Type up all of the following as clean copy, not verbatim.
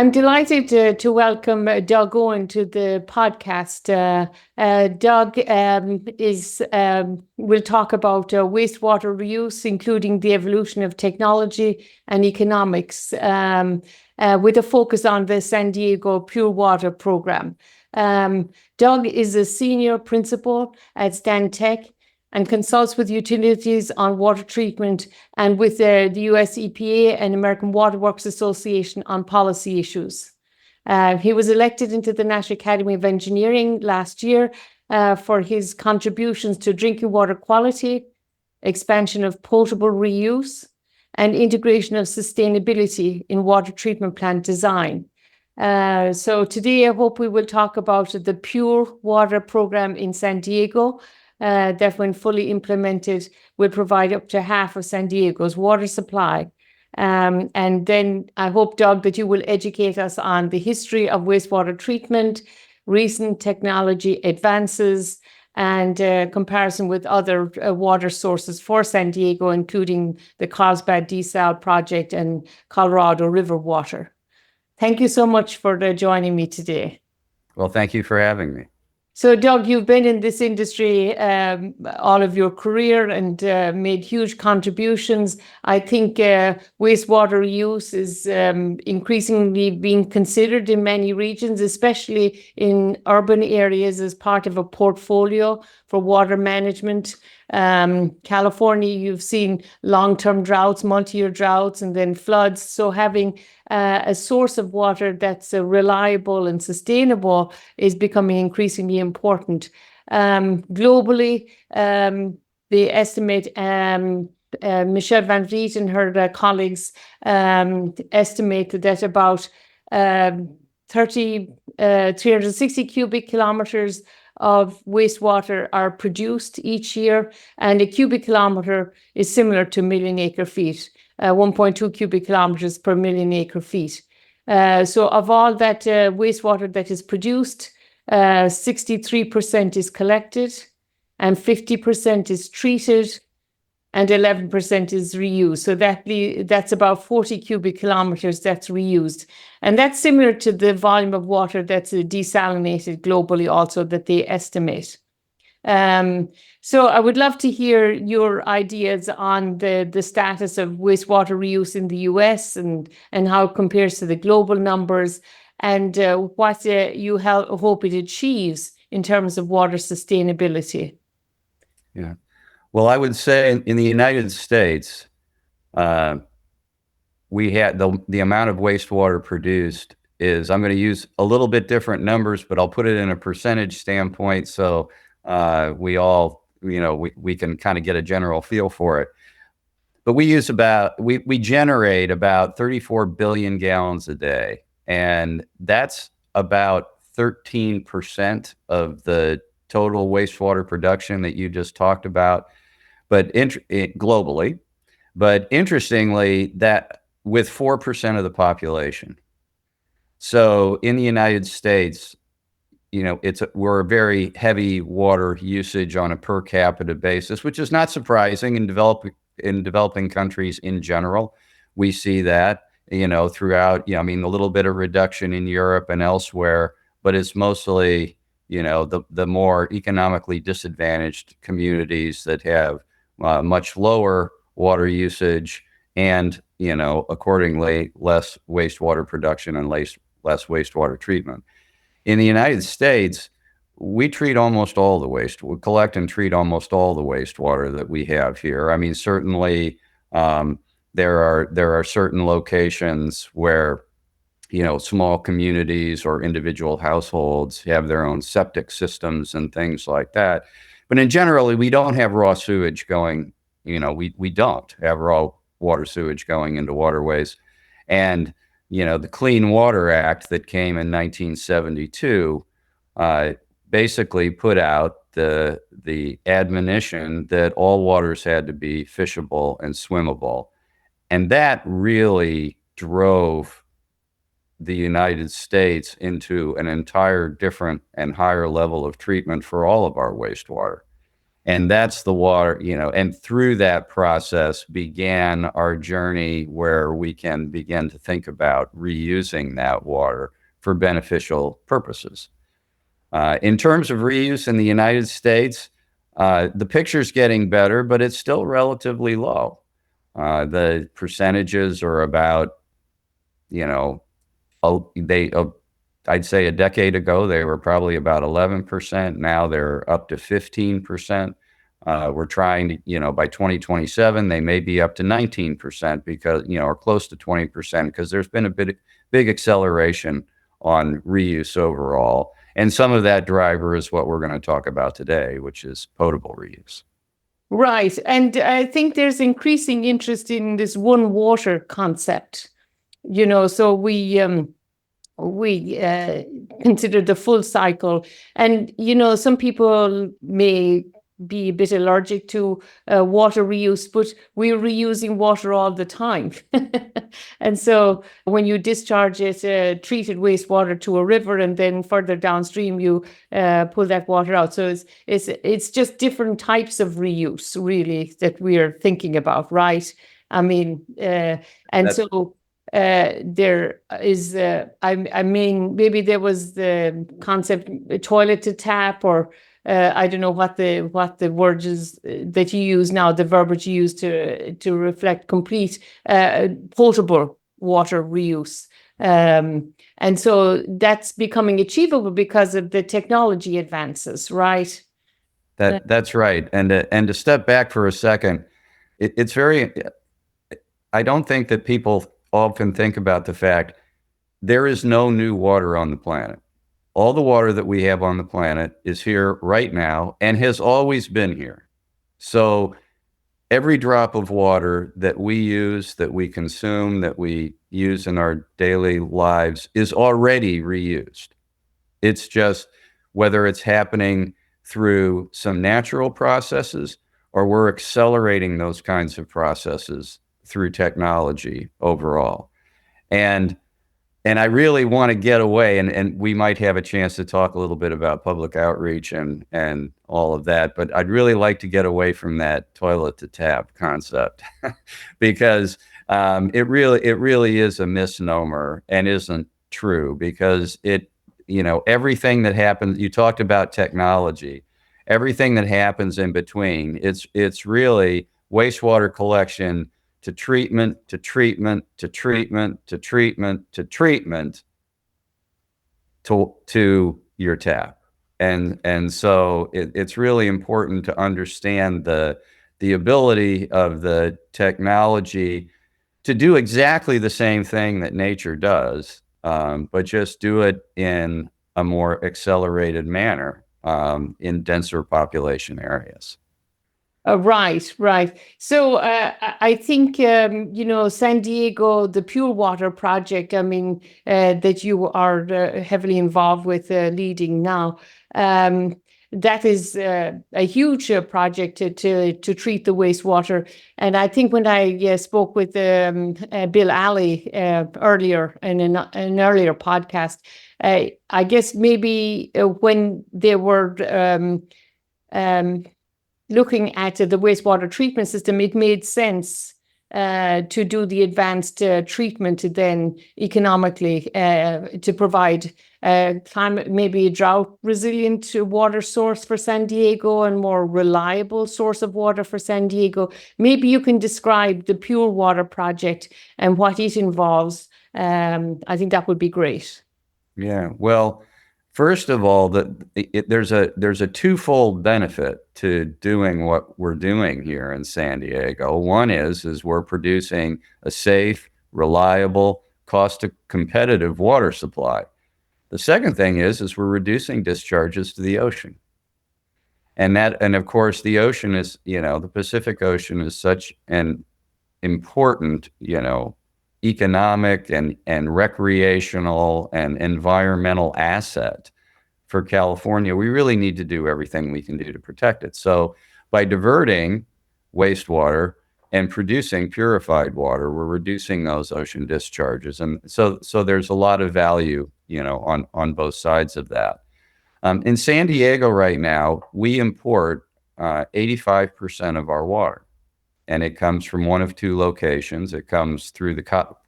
I'm delighted to welcome Doug Owen to the podcast. Doug will talk about wastewater reuse, including the evolution of technology and economics, with a focus on the San Diego Pure Water program. Doug is a senior principal at Stantec and consults with utilities on water treatment and with the US EPA and American Water Works Association on policy issues. He was elected into the National Academy of Engineering last year for his contributions to drinking water quality, expansion of potable reuse, and integration of sustainability in water treatment plant design. So today I hope we will talk about the Pure Water program in San Diego, that when fully implemented will provide up to half of San Diego's water supply. And then I hope, Doug, that you will educate us on the history of wastewater treatment, recent technology advances, and comparison with other water sources for San Diego, including the Carlsbad Desal project and Colorado River water. Thank you so much for joining me today. Well, thank you for having me. So, Doug, you've been in this industry all of your career and made huge contributions. I think wastewater use is increasingly being considered in many regions, especially in urban areas, as part of a portfolio for water management. California, you've seen long-term droughts, multi-year droughts, and then floods. So having a source of water that's reliable and sustainable is becoming increasingly important. Globally, they estimate, Michelle Van Vliet and her colleagues estimate that about 360 cubic kilometers of wastewater are produced each year, and a cubic kilometer is similar to million acre feet, 1.2 cubic kilometers per million acre feet. So of all that wastewater that is produced, 63% is collected, and 50% is treated, and 11% is reused. So that's about 40 cubic kilometers that's reused. And that's similar to the volume of water that's desalinated globally also that they estimate. So I would love to hear your ideas on the status of wastewater reuse in the US and how it compares to the global numbers, and what you hope it achieves in terms of water sustainability. Yeah. Well, I would say in the United States, we had the amount of wastewater produced is, I'm going to use a little bit different numbers, but I'll put it in a percentage standpoint so we all, we can kind of get a general feel for it. But we generate about 34 billion gallons a day, and that's about 13% of the total wastewater production that you just talked about, but globally. But interestingly, that with 4% of the population. So in the United States, we're a very heavy water usage on a per capita basis, which is not surprising in developing countries in general. We see that, throughout, a little bit of reduction in Europe and elsewhere, but it's mostly, the more economically disadvantaged communities that have much lower water usage and, accordingly, less wastewater production and less wastewater treatment. In the United States, we treat almost all the waste. We collect and treat almost all the wastewater that we have here. Certainly, there are certain locations where, small communities or individual households have their own septic systems and things like that. But in general, we don't have raw sewage going, we don't have raw water sewage going into waterways. And, the Clean Water Act that came in 1972 basically put out the admonition that all waters had to be fishable and swimmable. And that really drove the United States into an entire different and higher level of treatment for all of our wastewater. And that's the water, and through that process began our journey where we can begin to think about reusing that water for beneficial purposes. In terms of reuse in the United States, the picture's getting better, but it's still relatively low. The percentages are about, you know, I'd say a decade ago, they were probably about 11%. Now they're up to 15%. We're trying to, by 2027, they may be up to 19% because, or close to 20% because there's been a big acceleration on reuse overall. And some of that driver is what we're going to talk about today, which is potable reuse. Right. And I think there's increasing interest in this one water concept. So we consider the full cycle. And, some people may be a bit allergic to water reuse, but we're reusing water all the time. And so when you discharge it, treated wastewater to a river, and then further downstream, you pull that water out. So it's just different types of reuse, really, that we're thinking about, right? I mean, there is, maybe there was the concept toilet to tap, or I don't know what the word is that you use now, the verbiage you use to reflect complete potable water reuse. And so that's becoming achievable because of the technology advances, right? That's right. And to step back for a second, it's very, I don't think that people often think about the fact there is no new water on the planet. All the water that we have on the planet is here right now and has always been here. So every drop of water that we use, that we consume, that we use in our daily lives is already reused. It's just whether it's happening through some natural processes or we're accelerating those kinds of processes through technology overall. And I really want to get away, and we might have a chance to talk a little bit about public outreach and all of that, but I'd really like to get away from that toilet to tap concept because it really is a misnomer and isn't true because everything that happens, you talked about technology, everything that happens in between, it's really wastewater collection to treatment, to treatment, to treatment, to treatment, to treatment, to your tap. And so it's really important to understand the ability of the technology to do exactly the same thing that nature does, but just do it in a more accelerated manner in denser population areas. Right. So I think, San Diego, the Pure Water Project, that you are heavily involved with leading now, that is a huge project to treat the wastewater. And I think when I spoke with Bill Alley earlier in an earlier podcast, I guess maybe when they were looking at the wastewater treatment system, it made sense to do the advanced treatment then economically to provide maybe a drought resilient water source for San Diego and more reliable source of water for San Diego. Maybe you can describe the Pure Water Project and what it involves. I think that would be great. Yeah, well, first of all, there's a twofold benefit to doing what we're doing here in San Diego. One is we're producing a safe, reliable, cost-competitive water supply. The second thing is we're reducing discharges to the ocean. And of course, the ocean is, the Pacific Ocean is such an important, economic and recreational and environmental asset for California. We really need to do everything we can do to protect it. So by diverting wastewater and producing purified water, we're reducing those ocean discharges. And so there's a lot of value, on both sides of that. In San Diego right now, we import 85% of our water. And it comes from one of two locations. It comes through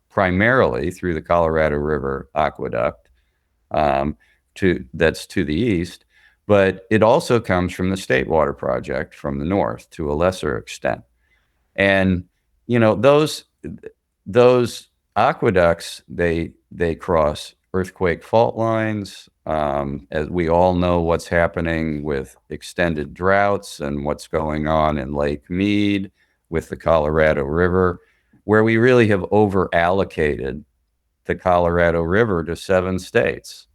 primarily through the Colorado River aqueduct, that's to the east, but it also comes from the State Water Project from the north to a lesser extent. And those aqueducts, they cross earthquake fault lines. As we all know, what's happening with extended droughts and what's going on in Lake Mead with the Colorado River, where we really have over allocated the Colorado River to 7 states.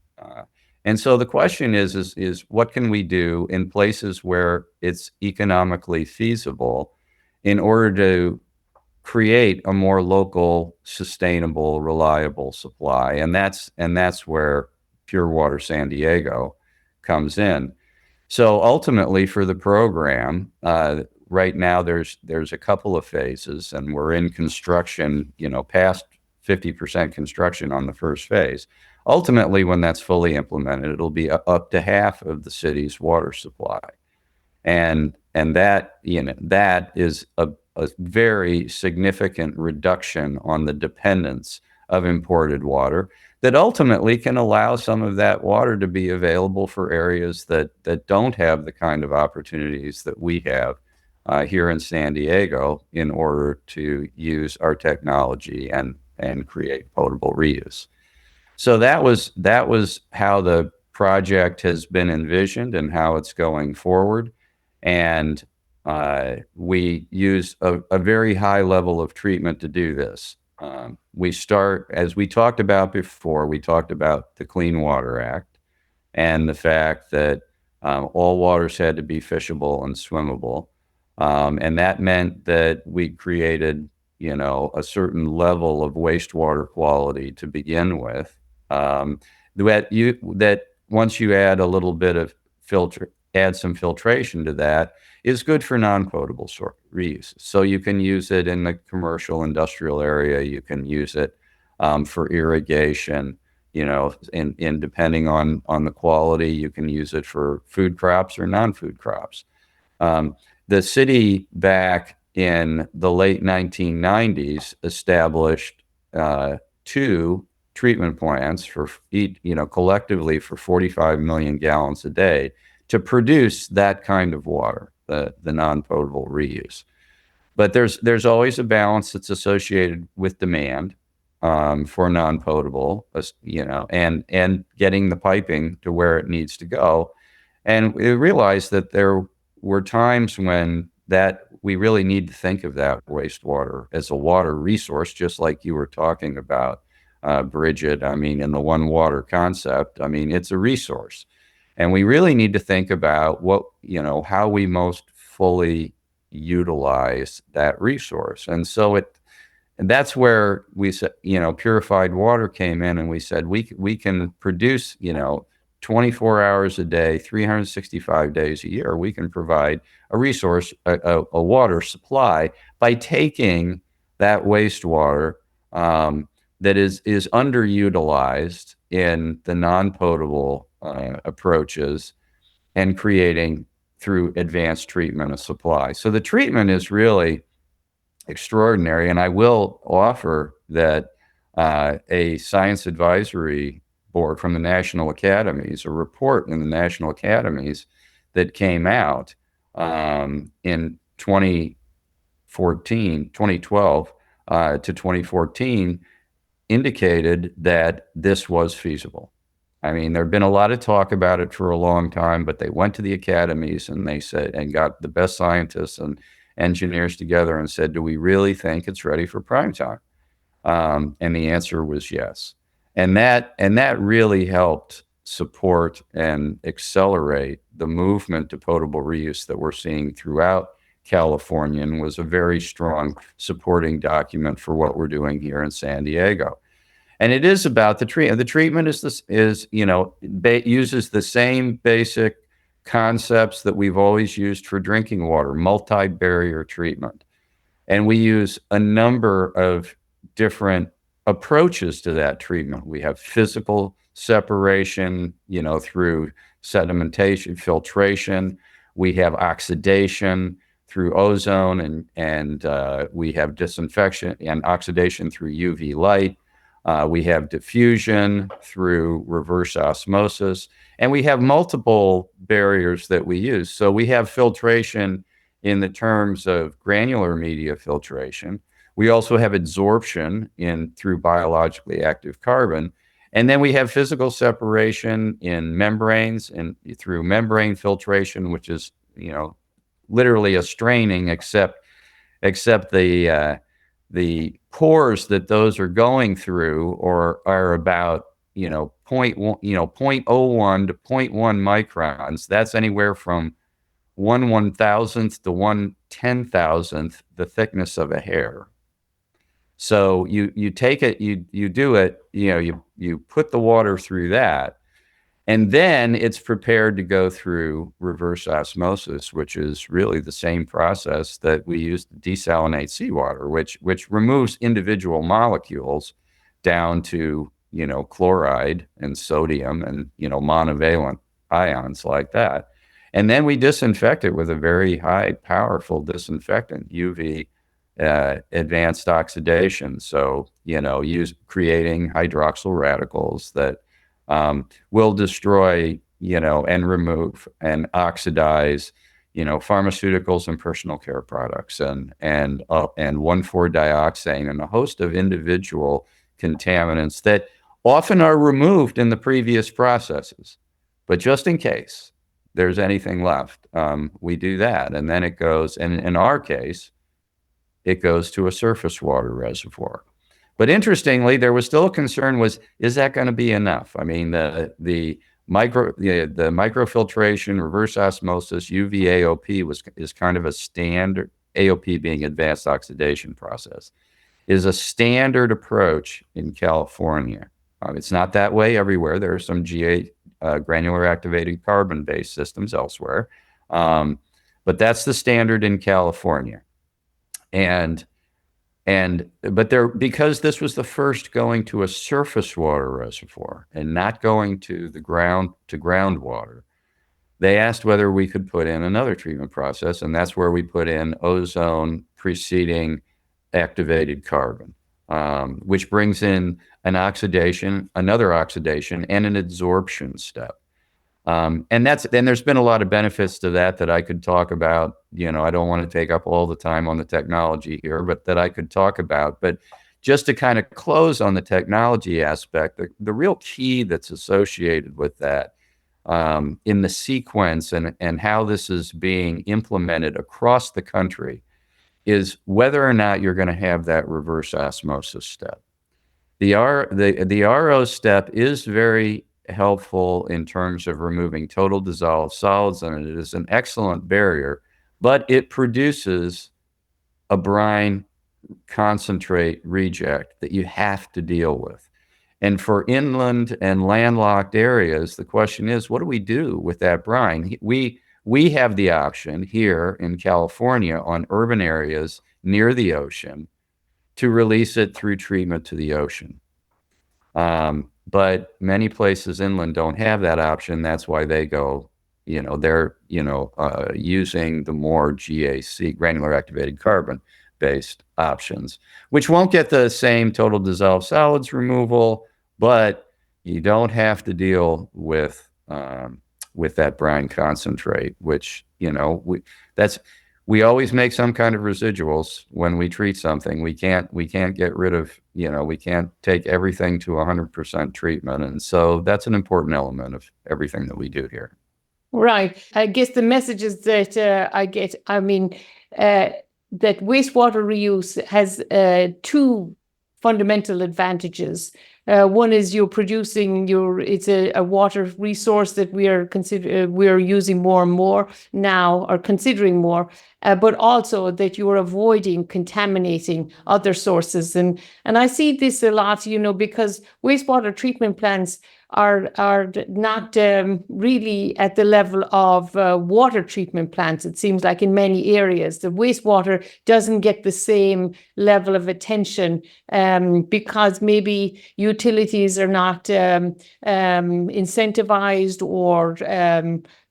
And so the question is what can we do in places where it's economically feasible in order to create a more local, sustainable, reliable supply? And that's where Pure Water San Diego comes in. So ultimately for the program, right now there's a couple of phases, and we're in construction, past 50% construction on the first phase. Ultimately, when that's fully implemented, it'll be up to half of the city's water supply. And that, that is a very significant reduction on the dependence of imported water that ultimately can allow some of that water to be available for areas that don't have the kind of opportunities that we have here in San Diego in order to use our technology and create potable reuse. So that was how the project has been envisioned and how it's going forward. And we use a very high level of treatment to do this. We start, as we talked about before, we talked about the Clean Water Act and the fact that all waters had to be fishable and swimmable. And that meant that we created, a certain level of wastewater quality to begin with. That once you add a little bit of add some filtration to that, is good for non-potable reuse. So you can use it in the commercial industrial area. You can use it for irrigation. And depending on the quality, you can use it for food crops or non-food crops. The city back in the late 1990s established 2 treatment plants for collectively for 45 million gallons a day to produce that kind of water, the non-potable reuse. But there's always a balance that's associated with demand for non-potable, and getting the piping to where it needs to go. And we realized that there were times when we really need to think of that wastewater as a water resource, just like you were talking about, Bridget. In the one water concept, it's a resource. And we really need to think about how we most fully utilize that resource. And that's where we said, purified water came in, and we said we can produce, 24 hours a day, 365 days a year. We can provide a resource, a water supply by taking that wastewater that is underutilized in the non-potable approaches and creating through advanced treatment a supply. So the treatment is really extraordinary. And I will offer that a science advisory board from the National Academies, a report in the National Academies that came out in 2012 to 2014 indicated that this was feasible. There had been a lot of talk about it for a long time, but they went to the academies and they said, and got the best scientists and engineers together and said, do we really think it's ready for prime time? And the answer was yes. And that really helped support and accelerate the movement to potable reuse that we're seeing throughout California, and was a very strong supporting document for what we're doing here in San Diego. And it is about the treatment. The treatment uses the same basic concepts that we've always used for drinking water, multi-barrier treatment. And we use a number of different approaches to that treatment. We have physical separation, through sedimentation, filtration. We have oxidation through ozone, and we have disinfection and oxidation through UV light. We have diffusion through reverse osmosis, and we have multiple barriers that we use. So we have filtration in the terms of granular media filtration. We also have adsorption through biologically active carbon. And then we have physical separation in membranes and through membrane filtration, which is, literally a straining, except the pores that those are going through are about, 0.01 to 0.1 microns. That's anywhere from 1/1000th to 1/10,000th the thickness of a hair. So you take it, you do it, you put the water through that, and then it's prepared to go through reverse osmosis, which is really the same process that we use to desalinate seawater, which removes individual molecules down to, chloride and sodium and, monovalent ions like that. And then we disinfect it with a very high, powerful disinfectant, UV advanced oxidation. So, creating hydroxyl radicals that will destroy, and remove and oxidize, pharmaceuticals and personal care products and 1,4-dioxane and a host of individual contaminants that often are removed in the previous processes. But just in case there's anything left, we do that. And then it goes, and in our case, it goes to a surface water reservoir. But interestingly, there was still a concern: is that going to be enough? I mean, the microfiltration, reverse osmosis, UV AOP is kind of a standard, AOP being advanced oxidation process, is a standard approach in California. It's not that way everywhere. There are some granular activated carbon-based systems elsewhere. But that's the standard in California. But because this was the first going to a surface water reservoir and not going to the groundwater, they asked whether we could put in another treatment process, and that's where we put in ozone preceding activated carbon, which brings in another oxidation, and an adsorption step. And there's been a lot of benefits to that I could talk about. I don't want to take up all the time on the technology here, but that I could talk about. But just to kind of close on the technology aspect, the real key that's associated with that in the sequence and how this is being implemented across the country is whether or not you're going to have that reverse osmosis step. The RO step is very helpful in terms of removing total dissolved solids, and it is an excellent barrier, but it produces a brine concentrate reject that you have to deal with. And for inland and landlocked areas, the question is, what do we do with that brine? We have the option here in California on urban areas near the ocean to release it through treatment to the ocean. But many places inland don't have that option. That's why they go, they're, using the more GAC, granular activated carbon based options, which won't get the same total dissolved solids removal, but you don't have to deal with that brine concentrate, which, we always make some kind of residuals when we treat something. We can't get rid of, we can't take everything to 100% treatment. And so that's an important element of everything that we do here. Right. I guess the messages that I get, that wastewater reuse has two fundamental advantages. One is you're producing it's a water resource that we're using more and more now, or considering more, but also that you are avoiding contaminating other sources. And I see this a lot, because wastewater treatment plants are not really at the level of water treatment plants. It seems like in many areas, the wastewater doesn't get the same level of attention because maybe utilities are not incentivized, or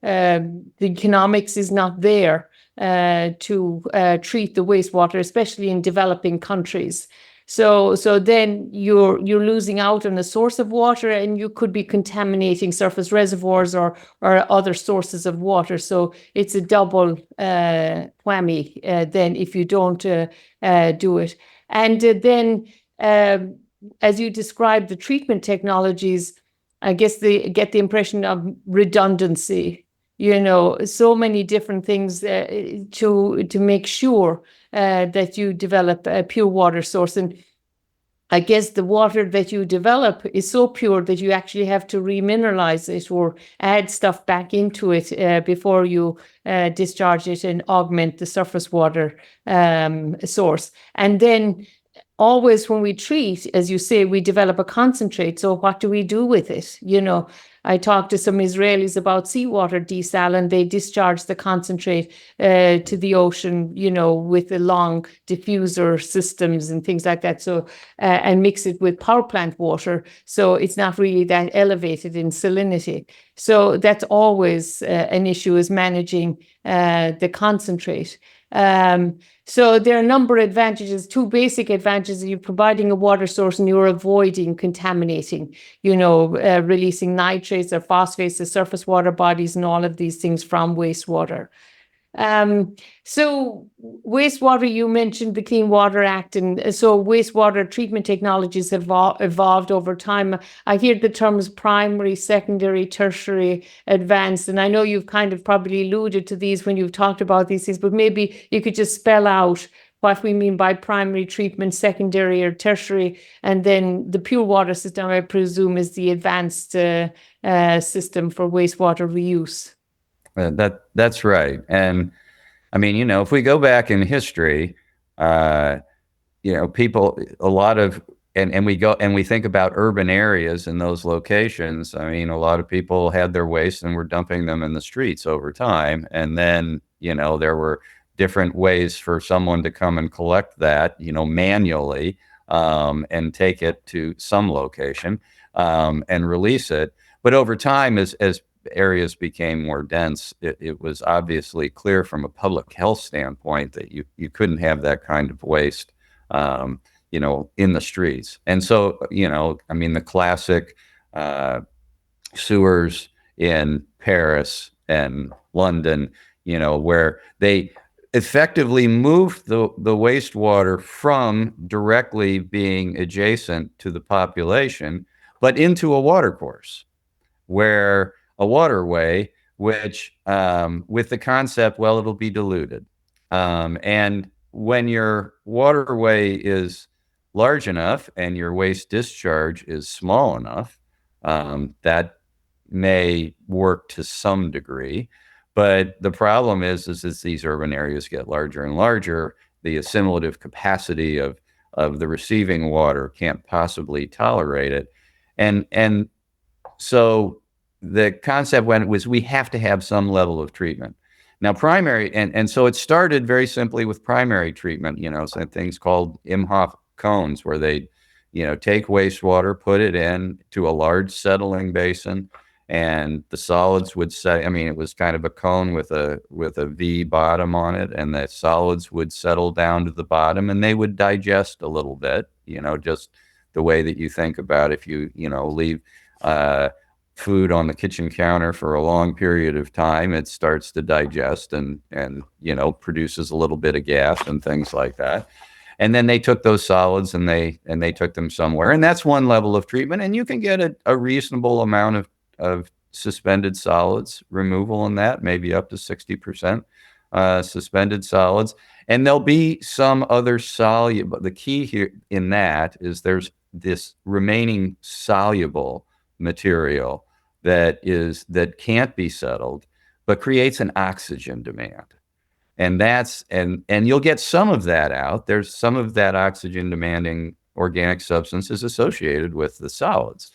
the economics is not there to treat the wastewater, especially in developing countries. So then you're losing out on a source of water, and you could be contaminating surface reservoirs or other sources of water. So it's a double whammy then if you don't do it. And then as you described the treatment technologies, I guess they get the impression of redundancy. So many different things to make sure that you develop a pure water source. And I guess the water that you develop is so pure that you actually have to remineralize it or add stuff back into it before you discharge it and augment the surface water source. And then always when we treat, as you say, we develop a concentrate. So what do we do with it? I talked to some Israelis about seawater desal, and they discharge the concentrate to the ocean, with the long diffuser systems and things like that. So, and mix it with power plant water. So it's not really that elevated in salinity. So that's always an issue, is managing the concentrate. So there are a number of advantages, two basic advantages. You're providing a water source and you're avoiding contaminating, releasing nitrates or phosphates to surface water bodies and all of these things from wastewater. So wastewater, you mentioned the Clean Water Act, and so wastewater treatment technologies have evolved over time. I hear the terms primary, secondary, tertiary, advanced, and I know you've kind of probably alluded to these when you've talked about these things, but maybe you could just spell out what we mean by primary treatment, secondary or tertiary, and then the pure water system, I presume, is the advanced system for wastewater reuse. That's right. And I mean, if we go back in history, people, a lot of, and we think about urban areas in those locations. I mean, a lot of people had their waste and were dumping them in the streets over time. And then, there were different ways for someone to come and collect that, manually, and take it to some location, and release it. But over time, as areas became more dense, it was obviously clear from a public health standpoint that you couldn't have that kind of waste, in the streets. And so, I mean, the classic sewers in Paris and London, where they effectively moved the wastewater from directly being adjacent to the population, but into a watercourse, where a waterway, which with the concept, well, it'll be diluted. And when your waterway is large enough and your waste discharge is small enough, that may work to some degree. But the problem is as these urban areas get larger and larger, the assimilative capacity of the receiving water can't possibly tolerate it. And so the concept was we have to have some level of treatment. Now, primary, and so it started very simply with primary treatment, some things called Imhoff cones, where they, take wastewater, put it in to a large settling basin, and the solids would say, I mean, it was kind of a cone with a V bottom on it, and the solids would settle down to the bottom, and they would digest a little bit, just the way that you think about if you, leave food on the kitchen counter for a long period of time, it starts to digest and produces a little bit of gas and things like that. And then they took those solids and they took them somewhere, and that's one level of treatment. And you can get a reasonable amount of suspended solids removal in that, maybe up to 60% suspended solids. And there'll be some other soluble. The key here in that is there's this remaining soluble material that can't be settled, but creates an oxygen demand. And and you'll get some of that out. There's some of that oxygen demanding organic substances associated with the solids.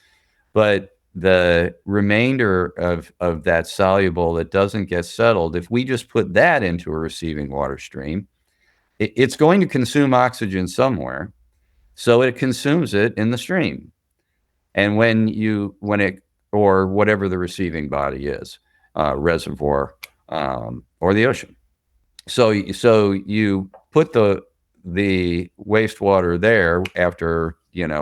But the remainder of that soluble that doesn't get settled, if we just put that into a receiving water stream, it's going to consume oxygen somewhere. So it consumes it in the stream. And when it, or whatever the receiving body is, reservoir, or the ocean. So you put the wastewater there after,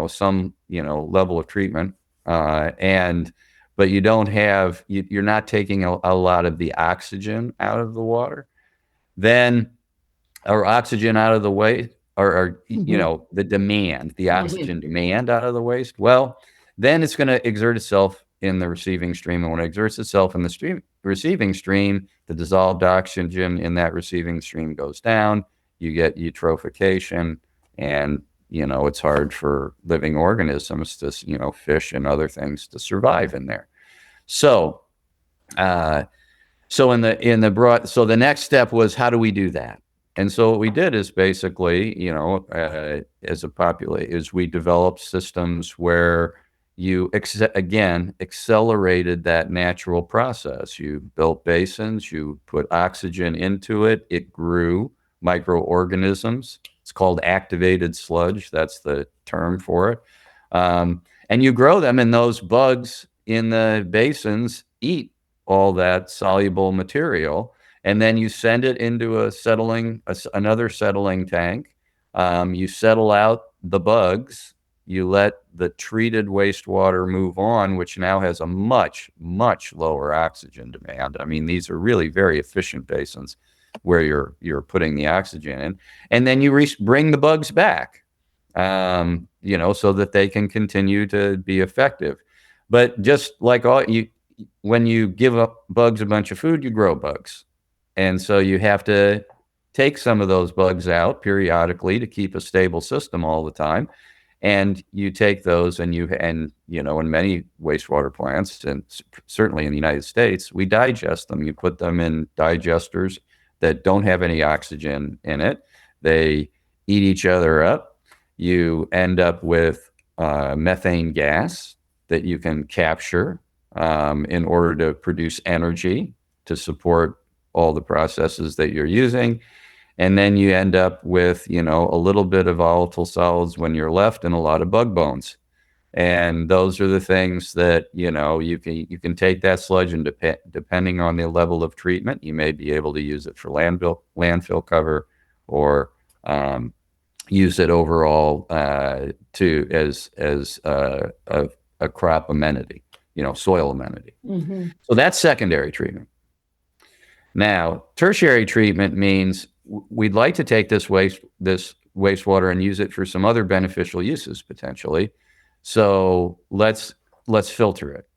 some, level of treatment, but you don't have, you're not taking a lot of the oxygen out of the water, then, or oxygen out of the waste, or the oxygen demand out of the waste. Well, then it's going to exert itself in the receiving stream. And when it exerts itself in the receiving stream, the dissolved oxygen in that receiving stream goes down. You get eutrophication, and, it's hard for living organisms to, fish and other things to survive in there. So, so the next step was, how do we do that? And so what we did is basically, as a population, is we developed systems where you accelerated that natural process. You built basins, you put oxygen into it, it grew microorganisms. It's called activated sludge. That's the term for it. And you grow them, and those bugs in the basins eat all that soluble material, and then you send it into another settling tank. You settle out the bugs. You let the treated wastewater move on, which now has a much, much lower oxygen demand. I mean, these are really very efficient basins where you're putting the oxygen in, and then you bring the bugs back, so that they can continue to be effective. But just like when you give up bugs a bunch of food, you grow bugs. And so you have to take some of those bugs out periodically to keep a stable system all the time. And you take those, and in many wastewater plants, and certainly in the United States, we digest them. You put them in digesters that don't have any oxygen in it. They eat each other up. You end up with methane gas that you can capture in order to produce energy to support all the processes that you're using. And then you end up with, a little bit of volatile solids when you're left, and a lot of bug bones. And those are the things that, you can take that sludge, and depending on the level of treatment, you may be able to use it for landfill cover, or use it overall as a crop amenity, soil amenity. Mm-hmm. So that's secondary treatment. Now, tertiary treatment means we'd like to take this wastewater and use it for some other beneficial uses potentially. So let's filter it.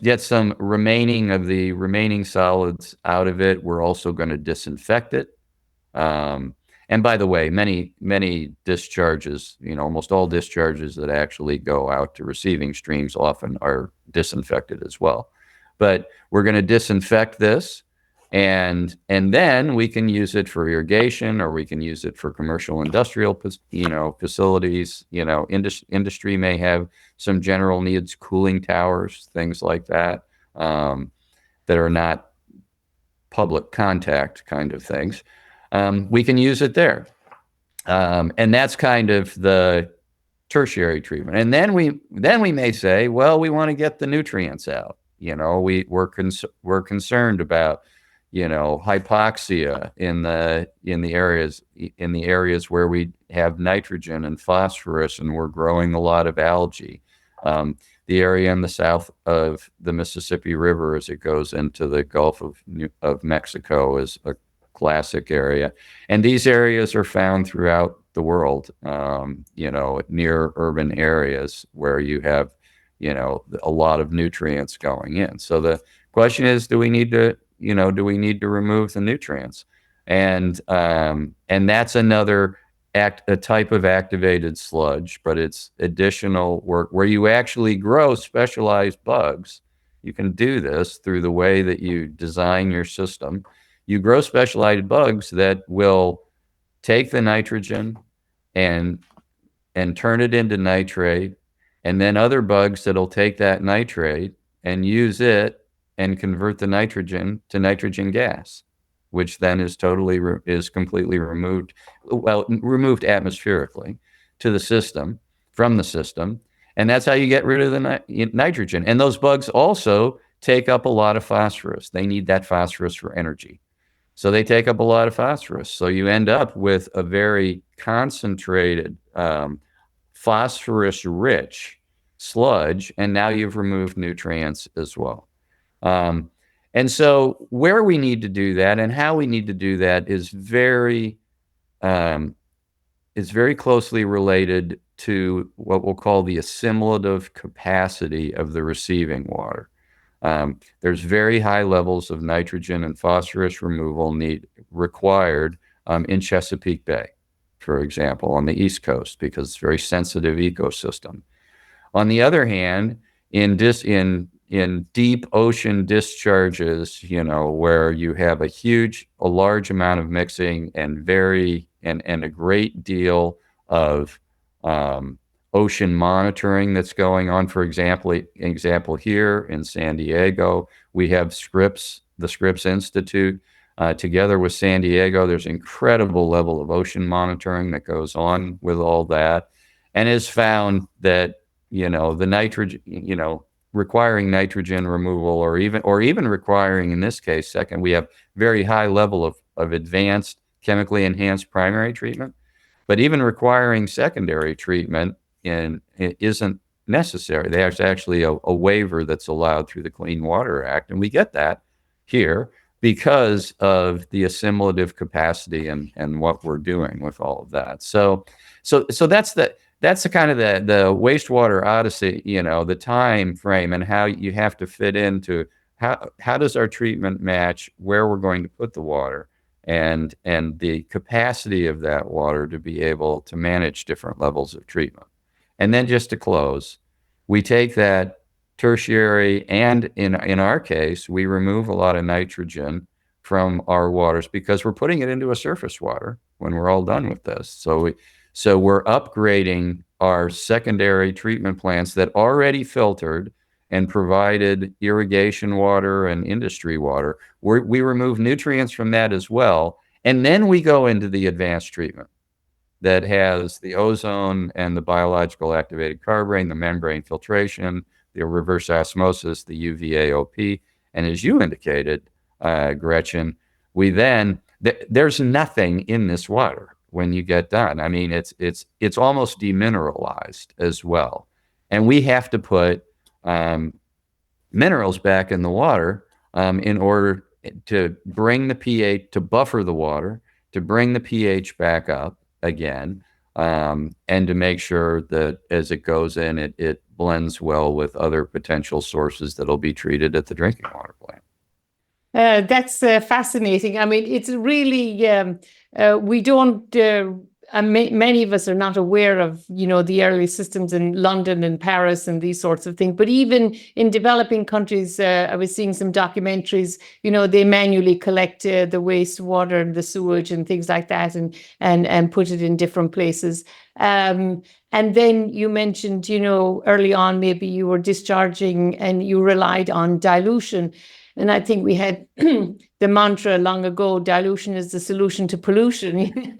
Get some remaining solids out of it. We're also going to disinfect it. And by the way, many discharges, almost all discharges that actually go out to receiving streams often are disinfected as well. But we're going to disinfect this, and then we can use it for irrigation, or we can use it for commercial industrial, facilities. Industry may have some general needs, cooling towers, things like that, that are not public contact kind of things. We can use it there. And that's kind of the tertiary treatment. And then we may say, well, we want to get the nutrients out. We're concerned about, hypoxia in the areas where we have nitrogen and phosphorus, and we're growing a lot of algae. The area in the south of the Mississippi River, as it goes into the Gulf of Mexico, is a classic area. And these areas are found throughout the world, near urban areas where you have, a lot of nutrients going in. So the question is, do we need to remove the nutrients? And that's another a type of activated sludge, but it's additional work where you actually grow specialized bugs. You can do this through the way that you design your system. You grow specialized bugs that will take the nitrogen and turn it into nitrate, and then other bugs that'll take that nitrate and use it and convert the nitrogen to nitrogen gas, which then is completely removed, removed atmospherically to the system, from the system. And that's how you get rid of the nitrogen. And those bugs also take up a lot of phosphorus. They need that phosphorus for energy. So they take up a lot of phosphorus. So you end up with a very concentrated, phosphorus-rich sludge, and now you've removed nutrients as well. And so where we need to do that and how we need to do that is very closely related to what we'll call the assimilative capacity of the receiving water. There's very high levels of nitrogen and phosphorus removal required in Chesapeake Bay, for example, on the East Coast, because it's a very sensitive ecosystem. On the other hand, in deep ocean discharges, where you have a large amount of mixing and a great deal of ocean monitoring that's going on. For example, here in San Diego, we have the Scripps Institute. Together with San Diego, there's an incredible level of ocean monitoring that goes on with all that, and has found that the nitrogen, requiring nitrogen removal, or even requiring, in this case, we have very high level of advanced chemically enhanced primary treatment, but even requiring secondary treatment isn't necessary. There's actually a waiver that's allowed through the Clean Water Act, and we get that here because of the assimilative capacity and what we're doing with all of that. So that's the kind of the wastewater odyssey, the time frame, and how you have to fit into how does our treatment match where we're going to put the water, and the capacity of that water to be able to manage different levels of treatment. And then, just to close, we take that tertiary, and in our case, we remove a lot of nitrogen from our waters because we're putting it into a surface water when we're all done with this. So we're upgrading our secondary treatment plants that already filtered and provided irrigation water and industry water. We remove nutrients from that as well. And then we go into the advanced treatment that has the ozone and the biological activated carbon, the membrane filtration, the reverse osmosis, the UVAOP. And as you indicated, Gretchen, there's nothing in this water when you get done. I mean, it's almost demineralized as well. And we have to put minerals back in the water in order to bring the pH, to buffer the water, to bring the pH back up again, and to make sure that as it goes in, it blends well with other potential sources that'll be treated at the drinking water plant. That's fascinating. I mean, it's really, we don't, many of us are not aware of, the early systems in London and Paris and these sorts of things. But even in developing countries, I was seeing some documentaries, they manually collect the wastewater and the sewage and things like that, and put it in different places. And then you mentioned, early on, maybe you were discharging and you relied on dilution. And I think we had the mantra long ago, dilution is the solution to pollution.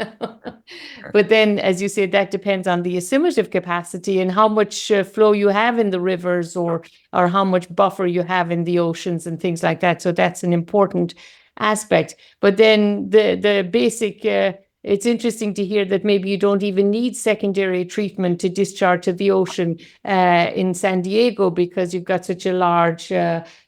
But then, as you said, that depends on the assimilative capacity and how much flow you have in the rivers, or how much buffer you have in the oceans and things like that. So that's an important aspect. But then the basic, it's interesting to hear that maybe you don't even need secondary treatment to discharge to the ocean in San Diego, because you've got such a large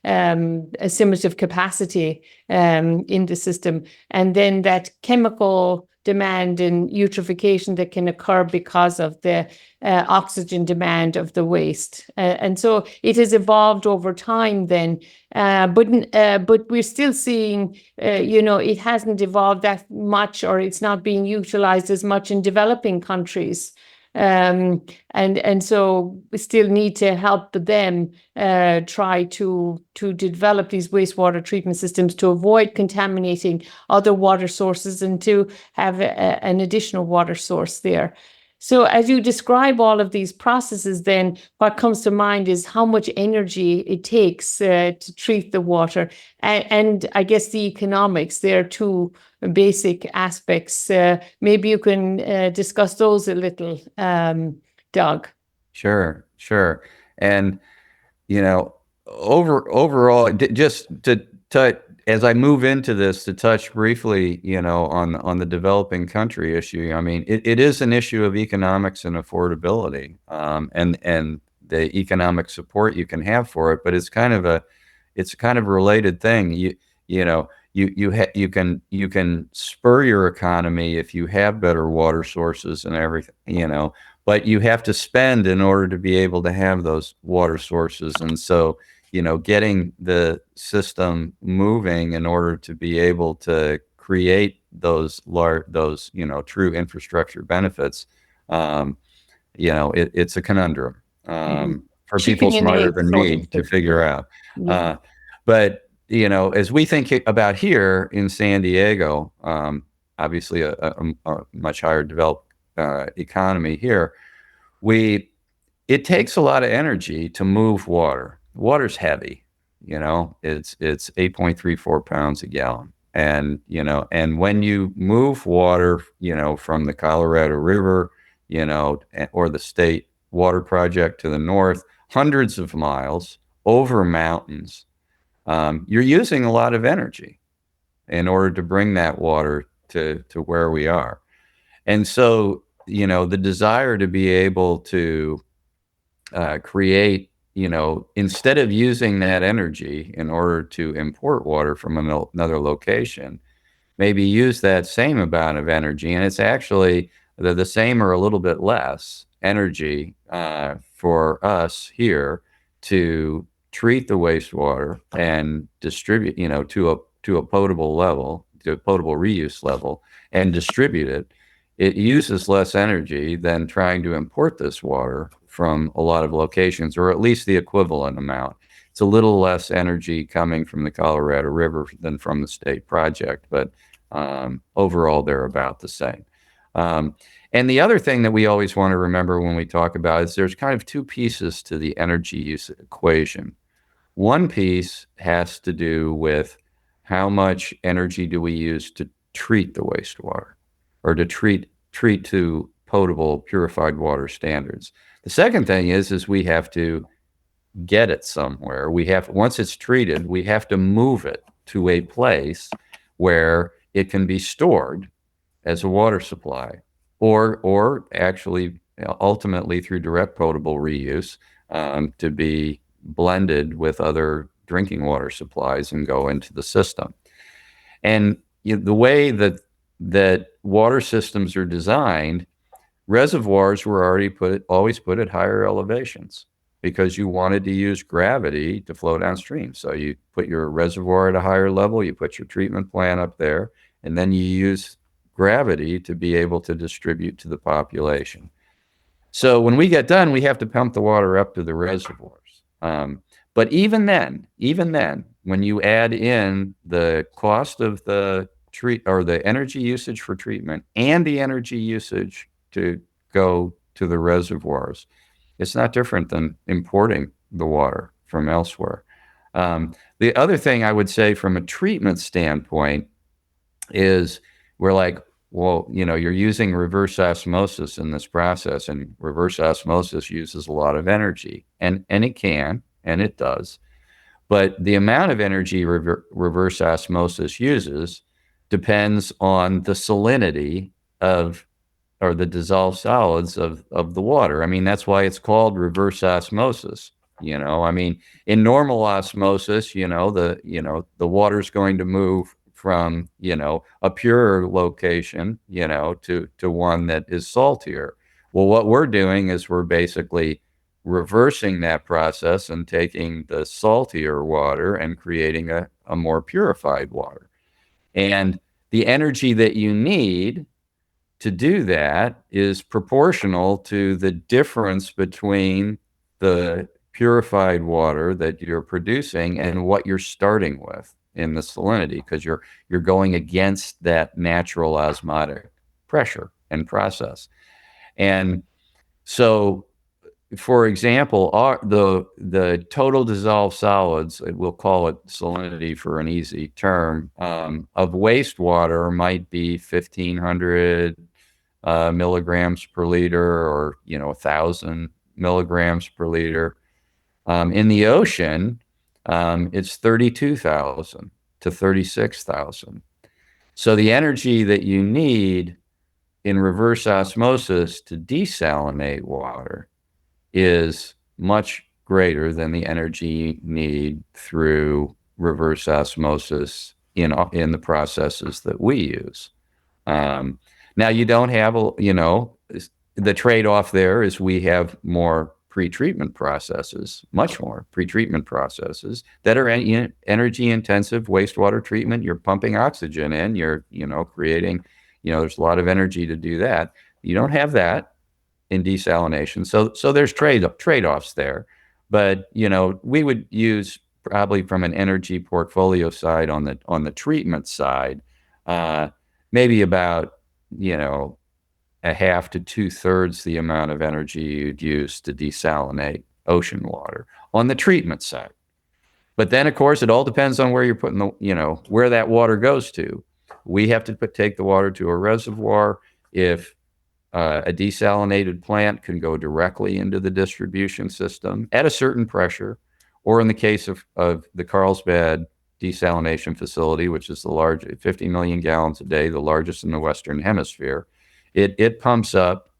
assimilative capacity in the system. And then that chemical demand and eutrophication that can occur because of the oxygen demand of the waste. And so it has evolved over time then, but we're still seeing, it hasn't evolved that much, or it's not being utilized as much in developing countries. And so we still need to help them try to develop these wastewater treatment systems to avoid contaminating other water sources and to have an additional water source there. So as you describe all of these processes, then what comes to mind is how much energy it takes to treat the water. And I guess the economics, there are two basic aspects. Maybe you can discuss those a little, Doug. Sure, sure. And you know, overall, just to touch as I move into this, to touch briefly, on the developing country issue. I mean, it is an issue of economics and affordability, and the economic support you can have for it. But it's kind of a related thing. You can spur your economy if you have better water sources and everything. But you have to spend in order to be able to have those water sources. And so, getting the system moving in order to be able to create those true infrastructure benefits, it's a conundrum for people Chicken and smarter egg than sort me of to thing. figure out. Yeah. But, as we think about here in San Diego, obviously a much higher developed economy here, it takes a lot of energy to move water. Water's heavy, it's 8.34 pounds a gallon. And when you move water, from the Colorado River, or the state water project to the north, hundreds of miles over mountains, you're using a lot of energy in order to bring that water to where we are. And so, the desire to be able to create, instead of using that energy in order to import water from another location, maybe use that same amount of energy. And it's actually the same or a little bit less energy for us here to treat the wastewater and distribute, to a potable level, to a potable reuse level, and distribute it. It uses less energy than trying to import this water from a lot of locations, or at least the equivalent amount. It's a little less energy coming from the Colorado River than from the state project, but overall, they're about the same. And the other thing that we always want to remember when we talk about is there's kind of two pieces to the energy use equation. One piece has to do with how much energy do we use to treat the wastewater, or to treat to potable, purified water standards. The second thing is we have to get it somewhere. Once it's treated, we have to move it to a place where it can be stored as a water supply, or actually ultimately through direct potable reuse, to be blended with other drinking water supplies and go into the system. And the way that water systems are designed, reservoirs were always put at higher elevations because you wanted to use gravity to flow downstream. So you put your reservoir at a higher level, you put your treatment plant up there, and then you use gravity to be able to distribute to the population. So when we get done, we have to pump the water up to the reservoirs. But even then, when you add in the cost of the the energy usage for treatment and the energy usage to go to the reservoirs, it's not different than importing the water from elsewhere. The other thing I would say from a treatment standpoint is we're like, well, you're using reverse osmosis in this process, and reverse osmosis uses a lot of energy, and it can, and it does. But the amount of energy reverse osmosis uses depends on the salinity of, or the dissolved solids of the water. I mean, that's why it's called reverse osmosis. I mean, in normal osmosis, the water's going to move from, a pure location, to one that is saltier. Well, what we're doing is we're basically reversing that process and taking the saltier water and creating a more purified water. And the energy that you need to do that is proportional to the difference between the purified water that you're producing and what you're starting with in the salinity, because you're going against that natural osmotic pressure and process. And so, for example, the total dissolved solids, we'll call it salinity for an easy term, of wastewater might be 1,500 milligrams per liter, or 1,000 milligrams per liter. In the ocean, it's 32,000 to 36,000. So the energy that you need in reverse osmosis to desalinate water is much greater than the energy you need through reverse osmosis in the processes that we use. Now you don't have, the trade-off there is we have more pretreatment processes, much more pretreatment processes that are energy intensive. Wastewater treatment, you're pumping oxygen in, you're, creating, there's a lot of energy to do that. You don't have that in desalination. So there's trade-offs there. But, we would use, probably from an energy portfolio side, on the treatment side, maybe about, a half to 2/3 the amount of energy you'd use to desalinate ocean water on the treatment side. But then, of course, it all depends on where you're putting where that water goes to. We have to take the water to a reservoir. If a desalinated plant can go directly into the distribution system at a certain pressure, or in the case of the Carlsbad desalination facility, which is the large, 50 million gallons a day, the largest in the Western Hemisphere, it pumps up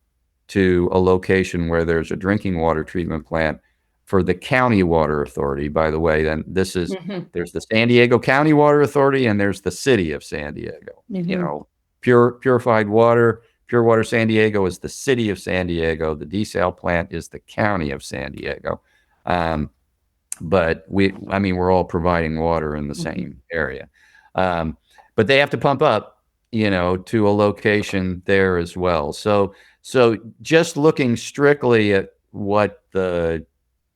to a location where there's a drinking water treatment plant for the county water authority. By the way, then there's the San Diego County Water Authority, and there's the city of San Diego. Purified water, Pure Water San Diego is the city of San Diego. The desal plant is the county of San Diego. But we're all providing water in the same area. But they have to pump up, to a location there as well. So just looking strictly at what the,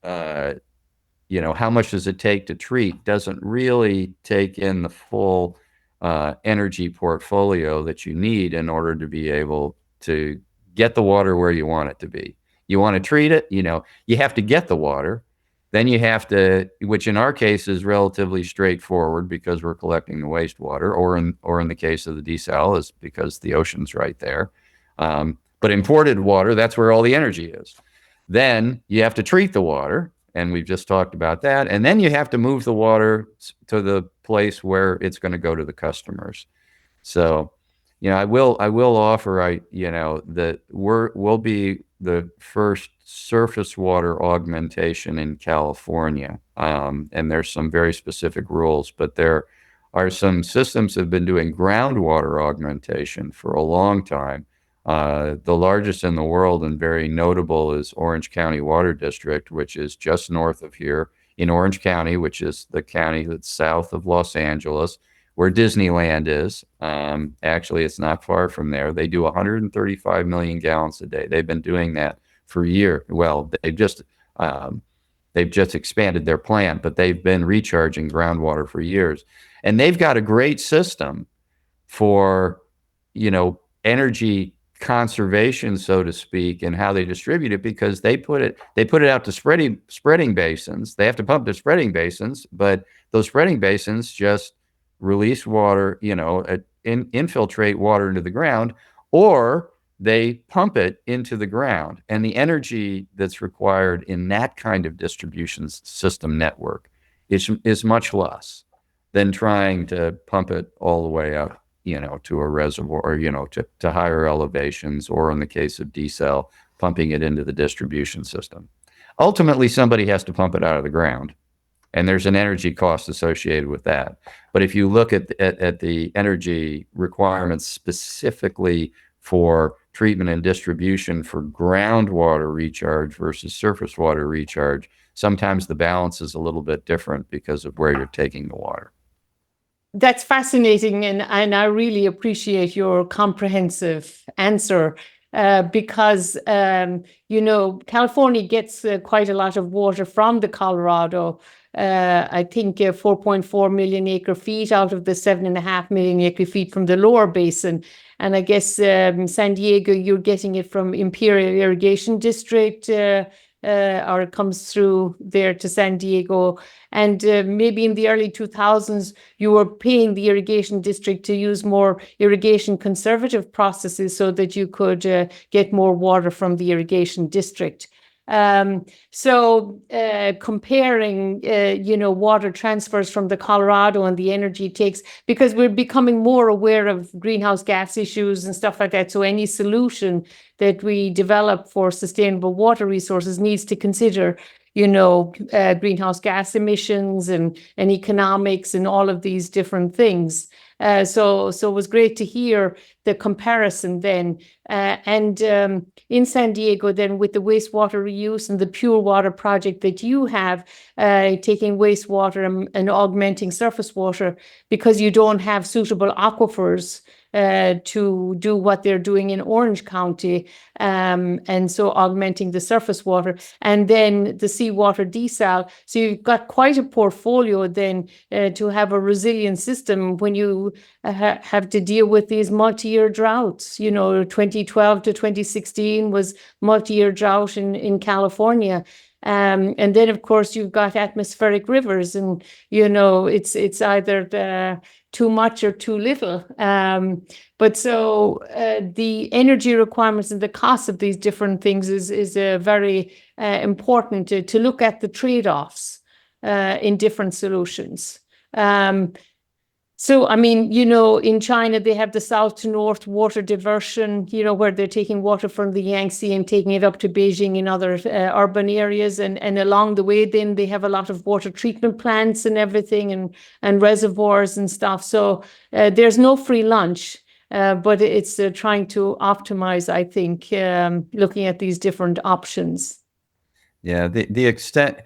how much does it take to treat, doesn't really take in the full energy portfolio that you need in order to be able to get the water where you want it to be. You want to treat it, you have to get the water. Then you have to, which in our case is relatively straightforward because we're collecting the wastewater, or in the case of the desal is because the ocean's right there. But imported water, that's where all the energy is. Then you have to treat the water, and we've just talked about that. And then you have to move the water to the place where it's going to go to the customers. So, I will offer, that we'll be the first surface water augmentation in California. And there's some very specific rules, but there are some systems that have been doing groundwater augmentation for a long time. The largest in the world and very notable is Orange County Water District, which is just north of here in Orange County, which is the county that's south of Los Angeles, where Disneyland is. Actually, it's not far from there. They do 135 million gallons a day. They've been doing that for a year. Well, they've just expanded their plant, but they've been recharging groundwater for years. And they've got a great system for, energy conservation, so to speak, and how they distribute it, because they put it out to spreading basins. They have to pump to spreading basins, but those spreading basins just release water, infiltrate water into the ground, or they pump it into the ground. And the energy that's required in that kind of distribution system network is much less than trying to pump it all the way up, to a reservoir, or, to higher elevations, or in the case of desal, pumping it into the distribution system. Ultimately, somebody has to pump it out of the ground, and there's an energy cost associated with that. But if you look at the energy requirements specifically for treatment and distribution for groundwater recharge versus surface water recharge, sometimes the balance is a little bit different because of where you're taking the water. That's fascinating, and I really appreciate your comprehensive answer, because California gets quite a lot of water from the Colorado. I think 4.4 million acre feet out of the 7.5 million acre feet from the lower basin. And I guess San Diego, you're getting it from Imperial Irrigation District, or it comes through there to San Diego. And maybe in the early 2000s, you were paying the irrigation district to use more irrigation conservative processes so that you could get more water from the irrigation district. So comparing, water transfers from the Colorado and the energy it takes, because we're becoming more aware of greenhouse gas issues and stuff like that. So any solution that we develop for sustainable water resources needs to consider, greenhouse gas emissions and economics and all of these different things. So it was great to hear the comparison then. And in San Diego, then with the wastewater reuse and the pure water project that you have, taking wastewater and augmenting surface water, because you don't have suitable aquifers to do what they're doing in Orange County, and so augmenting the surface water, and then the seawater desal. So you've got quite a portfolio then to have a resilient system when you have to deal with these multi-year droughts. 2012 to 2016 was multi-year drought in California. And then, of course, you've got atmospheric rivers, and it's either too much or too little. But so the energy requirements and the cost of these different things is very important to look at the trade-offs in different solutions. So, I mean, in China, they have the south to north water diversion, where they're taking water from the Yangtze and taking it up to Beijing and other urban areas. And along the way, then they have a lot of water treatment plants and everything, and reservoirs and stuff. So there's no free lunch, but it's trying to optimize, I think, looking at these different options. Yeah, the extent...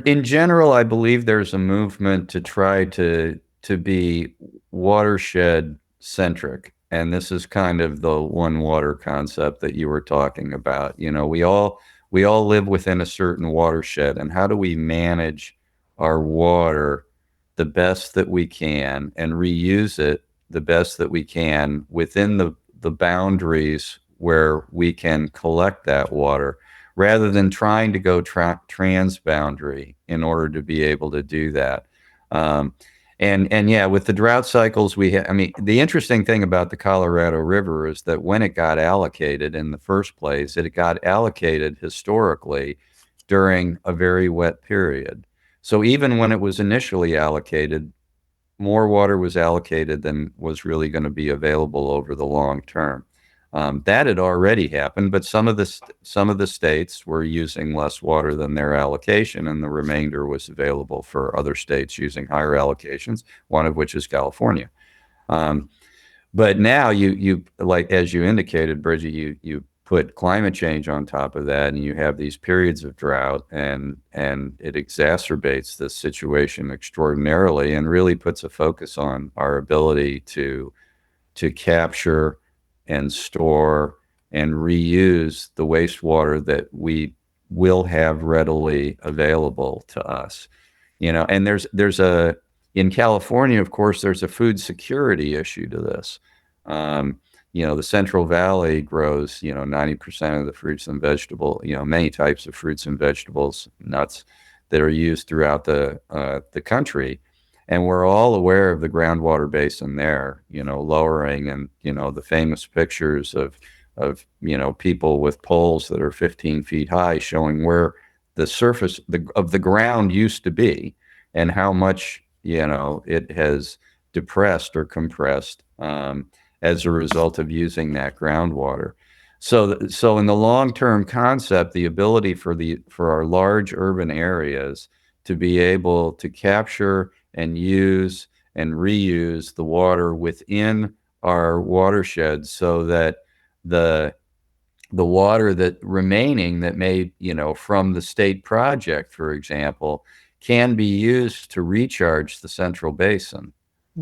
in general, I believe there's a movement to try to be watershed centric, and this is kind of the one water concept that you were talking about. We all live within a certain watershed, and how do we manage our water the best that we can and reuse it the best that we can within the boundaries where we can collect that water, rather than trying to go transboundary in order to be able to do that. And yeah, with the drought cycles I mean, the interesting thing about the Colorado River is that when it got allocated in the first place, it got allocated historically during a very wet period. So even when it was initially allocated, more water was allocated than was really going to be available over the long term. That had already happened, but some of the states were using less water than their allocation, and the remainder was available for other states using higher allocations, one of which is California. But now you like, as you indicated, Bridget, you put climate change on top of that, and you have these periods of drought, and it exacerbates this situation extraordinarily, and really puts a focus on our ability to capture and store and reuse the wastewater that we will have readily available to us. And in California, of course, there's a food security issue to this. The Central Valley grows, 90% of the fruits and vegetables, many types of fruits and vegetables, nuts that are used throughout the country. And we're all aware of the groundwater basin there, lowering, and, the famous pictures of people with poles that are 15 feet high showing where the surface of the ground used to be and how much, it has depressed or compressed as a result of using that groundwater. So in the long-term concept, the ability for our large urban areas to be able to capture and use and reuse the water within our watersheds, so that the water that remaining that may, from the state project, for example, can be used to recharge the central basin,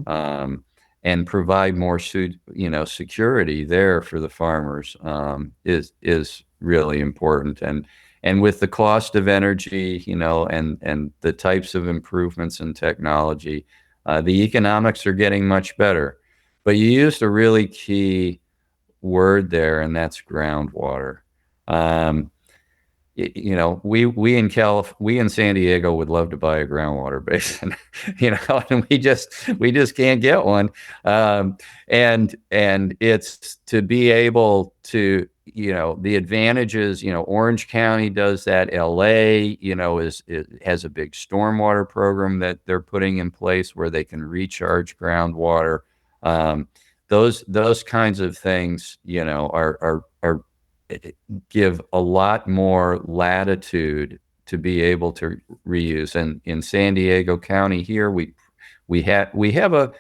and provide more security there for the farmers, is really important. And with the cost of energy, and the types of improvements in technology, the economics are getting much better. But you used a really key word there, and that's groundwater. Um, we in San Diego would love to buy a groundwater basin, and we just can't get one. And it's to be able to, the advantages, Orange County does that. LA, has a big stormwater program that they're putting in place where they can recharge groundwater. Um, those kinds of things, are give a lot more latitude to be able to reuse. And in San Diego County here, we have a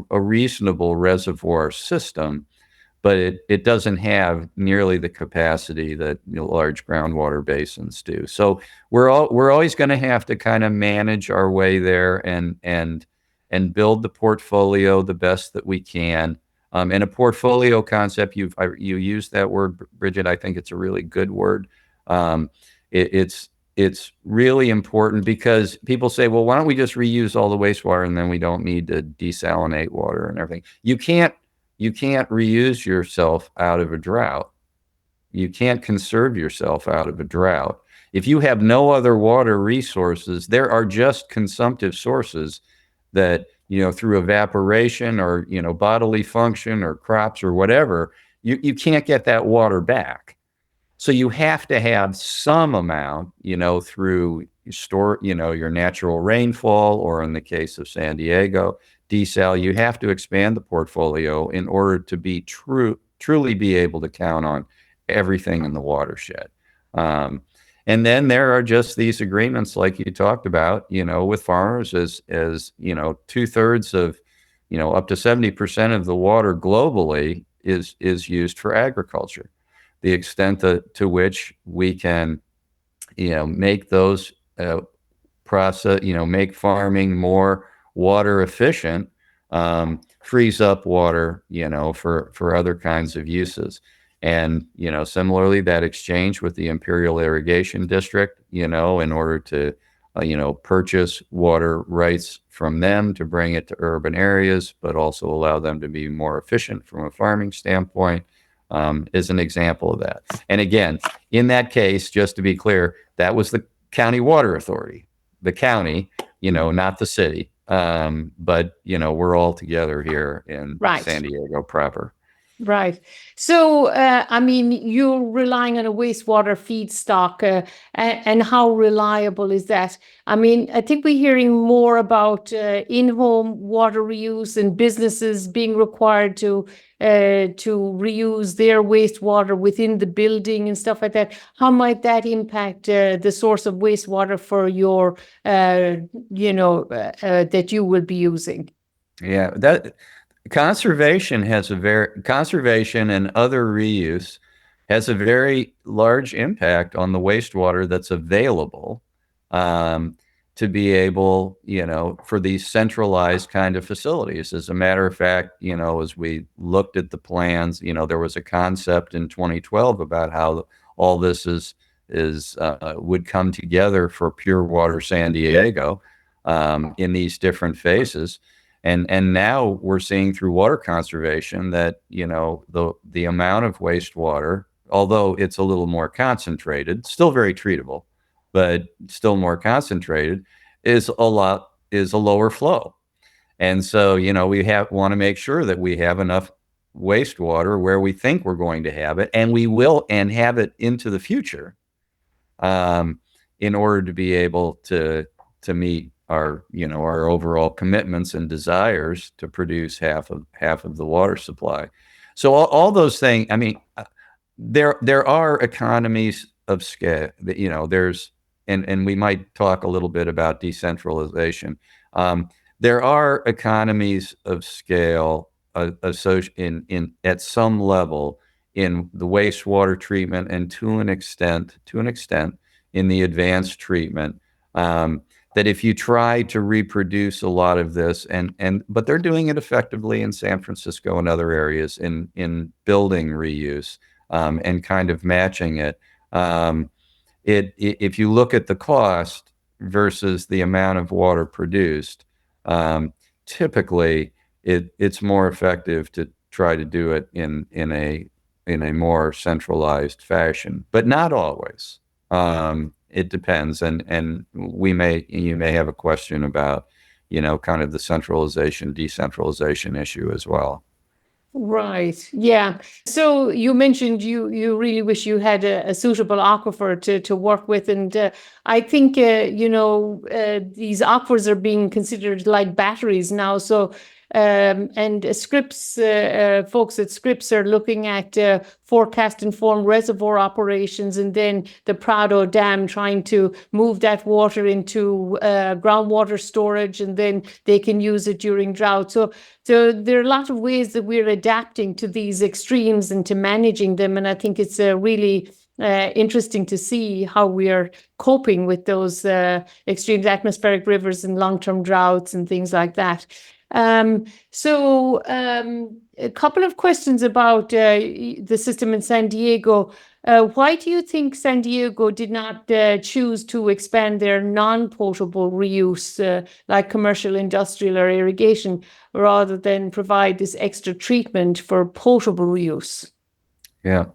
reasonable reservoir system, but it doesn't have nearly the capacity that large groundwater basins do. So we're always going to have to kind of manage our way there and build the portfolio the best that we can. And a portfolio concept, you used that word, Bridget. I think it's a really good word. Um, it's really important because people say, well, why don't we just reuse all the wastewater and then we don't need to desalinate water and everything? You can't reuse yourself out of a drought. You can't conserve yourself out of a drought. If you have no other water resources, there are just consumptive sources that, through evaporation or, bodily function or crops or whatever, you can't get that water back. So you have to have some amount, through your natural rainfall, or in the case of San Diego, desal. You have to expand the portfolio in order to be truly be able to count on everything in the watershed. Um, and then there are just these agreements, like you talked about, with farmers, as 2/3 of, up to 70% of the water globally is used for agriculture. The extent to which we can, make those make farming more water efficient, frees up water, for other kinds of uses. And, similarly, that exchange with the Imperial Irrigation District, in order to, purchase water rights from them to bring it to urban areas, but also allow them to be more efficient from a farming standpoint, is an example of that. And again, in that case, just to be clear, that was the county water authority, the county, not the city. But, we're all together here in Right. San Diego proper. Right. So, I mean, you're relying on a wastewater feedstock, and how reliable is that? I mean, I think we're hearing more about in-home water reuse and businesses being required to reuse their wastewater within the building and stuff like that. How might that impact the source of wastewater for your, that you will be using? Yeah, conservation and other reuse has a very large impact on the wastewater that's available, um, to be able, for these centralized kind of facilities. As a matter of fact, as we looked at the plans, there was a concept in 2012 about how all this would come together for Pure Water San Diego, in these different phases. And now we're seeing through water conservation that, the amount of wastewater, although it's a little more concentrated, still very treatable, but still more concentrated, is a lower flow. And so, we want to make sure that we have enough wastewater where we think we're going to have it, and we will, and have it into the future, um, in order to be able to meet our overall commitments and desires to produce half of the water supply. So all those things. I mean, there are economies of scale. There's, and we might talk a little bit about decentralization. There are economies of scale, in at some level, in the wastewater treatment, and to an extent in the advanced treatment, that if you try to reproduce a lot of this, but they're doing it effectively in San Francisco and other areas, in building reuse, and kind of matching it. If you look at the cost versus the amount of water produced, typically, it's more effective to try to do it in a more centralized fashion, but not always. It depends, and you may have a question about, kind of the centralization, decentralization issue as well. Right. Yeah. So you mentioned you really wish you had a suitable aquifer to work with, and I think these aquifers are being considered like batteries now. So and Scripps folks at Scripps are looking at forecast informed reservoir operations, and then the Prado Dam trying to move that water into groundwater storage, and then they can use it during drought. So there are a lot of ways that we're adapting to these extremes and to managing them. And I think it's really interesting to see how we are coping with those extreme atmospheric rivers and long-term droughts and things like that. A couple of questions about the system in San Diego. Why do you think San Diego did not choose to expand their non-potable reuse, like commercial, industrial, or irrigation, rather than provide this extra treatment for potable reuse? Yeah,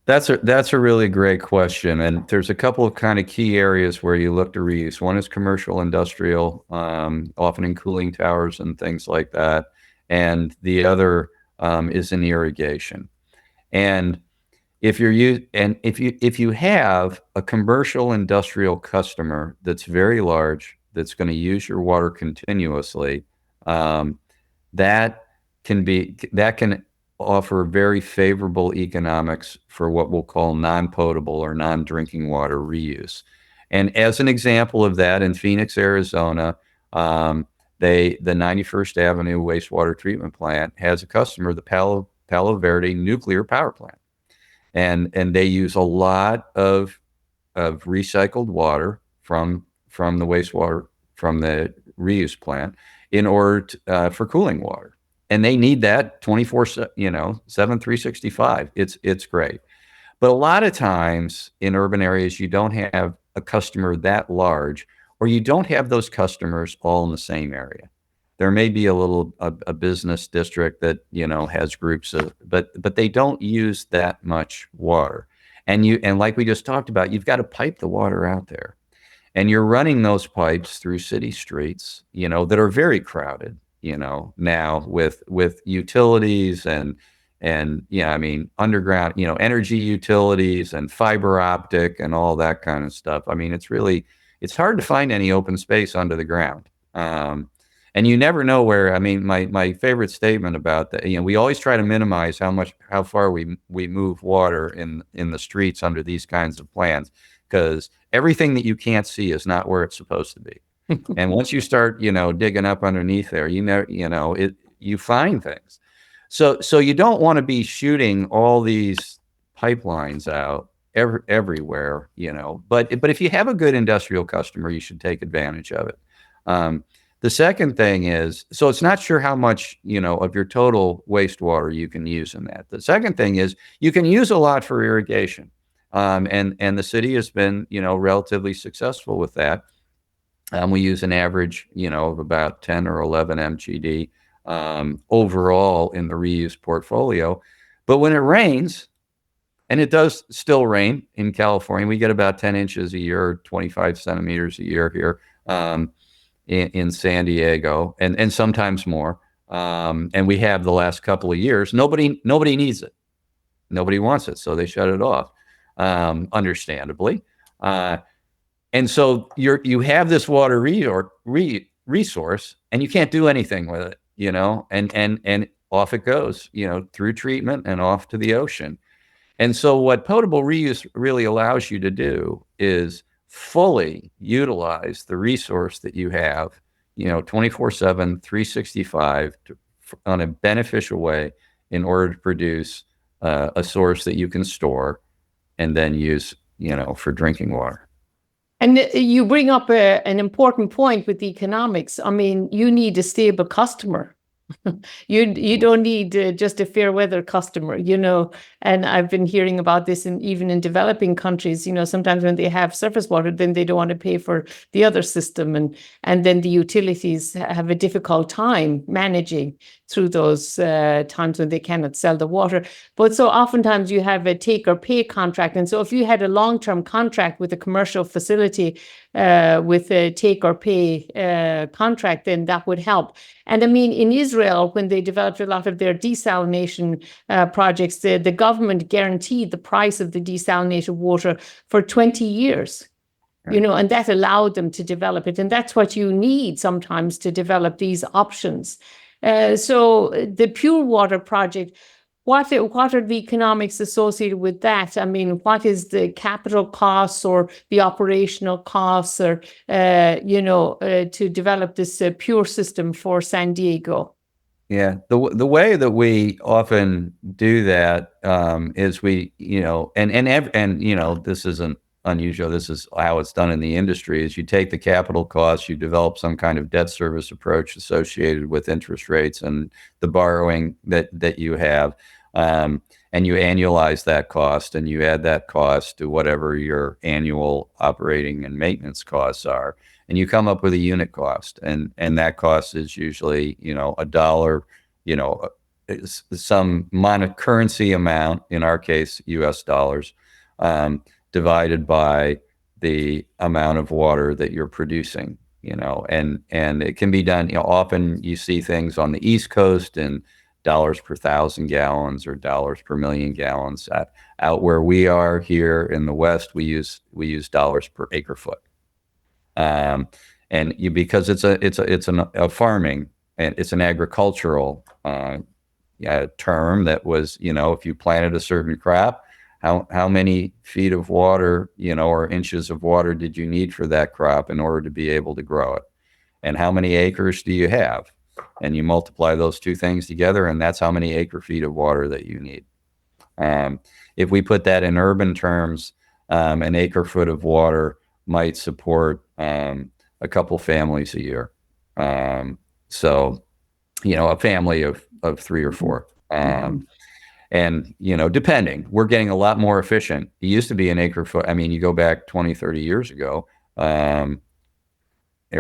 that's a really great question, and there's a couple of kind of key areas where you look to reuse. One is commercial, industrial, often in cooling towers and things like that, and the other is in irrigation. And if you have a commercial industrial customer that's very large, that's going to use your water continuously, um, that can offer very favorable economics for what we'll call non-potable or non-drinking water reuse. And as an example of that, in Phoenix, Arizona, the 91st Avenue wastewater treatment plant has a customer, the Palo Verde nuclear power plant, and they use a lot of recycled water from the wastewater from the reuse plant in order for cooling water, and they need that 24 7 365. It's great. But a lot of times in urban areas, you don't have a customer that large, or you don't have those customers all in the same area. There may be a business district that has groups of, but they don't use that much water. And like we just talked about, you've got to pipe the water out there, and you're running those pipes through city streets, that are very crowded, now with utilities and yeah, I mean, underground, energy utilities and fiber optic and all that kind of stuff. I mean, it's hard to find any open space under the ground. And you never know where. I mean, my favorite statement about that, we always try to minimize how far we move water in the streets under these kinds of plans, because everything that you can't see is not where it's supposed to be. And once you start, digging up underneath there, you find things. So you don't want to be shooting all these pipelines out everywhere, But if you have a good industrial customer, you should take advantage of it. The second thing is, so it's not sure how much, of your total wastewater you can use in that. The second thing is you can use a lot for irrigation. And the city has been, relatively successful with that. We use an average, of about 10 or 11 MGD overall in the reuse portfolio. But when it rains, and it does still rain in California, we get about 10 inches a year, 25 centimeters a year here. In San Diego, and sometimes more. And we have the last couple of years. Nobody needs it. Nobody wants it, so they shut it off, understandably. And so you have this water resource, and you can't do anything with it, and off it goes, through treatment and off to the ocean. And so what potable reuse really allows you to do is fully utilize the resource that you have, 24/7, 365 on a beneficial way in order to produce a source that you can store and then use, for drinking water. And you bring up an important point with the economics. I mean, you need a stable customer. You don't need just a fair weather customer, and I've been hearing about this even in developing countries, sometimes when they have surface water, then they don't want to pay for the other system, and then the utilities have a difficult time managing through those times when they cannot sell the water. But so oftentimes you have a take or pay contract. And so if you had a long-term contract with a commercial facility with a take or pay contract, then that would help. And I mean, in Israel, when they developed a lot of their desalination projects, the government guaranteed the price of the desalinated water for 20 years. Right. And that allowed them to develop it. And that's what you need sometimes to develop these options. So the Pure Water project, what are the economics associated with that? I mean, what is the capital costs or the operational costs, or to develop this pure system for San Diego? Yeah, the way that we often do that is we, and this isn't unusual. This is how it's done in the industry: is you take the capital costs, you develop some kind of debt service approach associated with interest rates and the borrowing that you have, and you annualize that cost, and you add that cost to whatever your annual operating and maintenance costs are, and you come up with a unit cost, and that cost is usually a dollar, some currency amount, in our case US dollars, divided by the amount of water that you're producing, and it can be done. Often you see things on the East Coast in dollars per 1,000 gallons or dollars per million gallons. Out where we are here in the West, we use dollars per acre foot. Because it's a farming, and it's an agricultural term that was, if you planted a certain crop, how many feet of water, or inches of water did you need for that crop in order to be able to grow it? And how many acres do you have? And you multiply those two things together, and that's how many acre feet of water that you need. If we put that in urban terms, an acre foot of water might support a couple families a year. So, a family of 3 or 4. And, depending, we're getting a lot more efficient. It used to be an acre foot. I mean, you go back 20, 30 years ago, or